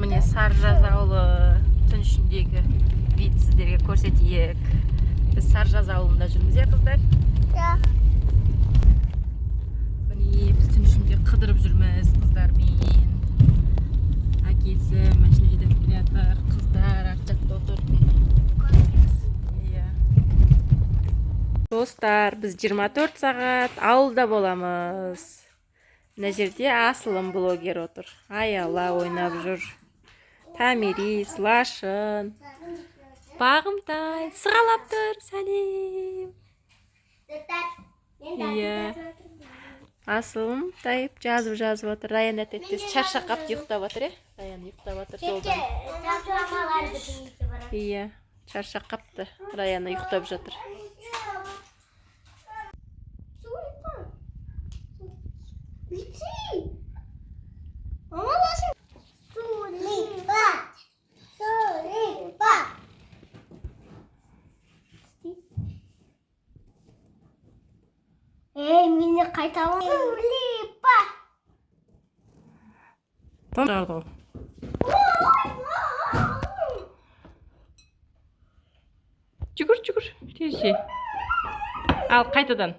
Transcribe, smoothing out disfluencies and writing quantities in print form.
Mine Sarjaz ауылы түн ішіндегі бет сіздерге көрсетейік. Біз Sarjaz ауылында жүрміз, қыздар? Міне біз түн ішінде қыдырып жүрміз қыздармен. Әкесі машина жетіп келе жатыр, қыздар арт жақта отыр. Достар, біз 24 сағат ауылда боламыз. Мына жерде Асылым блогер отыр. Аяла ойнап жүр. Тамирис, Лашын, Бағымтай сығалап тұр. Сәлем. Асылым тайып жазып отыр. Раян әтеттес шаршап қапты, ұйықтап отыр. Раян ұйықтап отыр жолдан. Шаршап қапты. Раян ұйықтап жатыр. Мені қайталам. Сулипа. Тонжарды. Жүгір, тезше. Ал, қайтадан.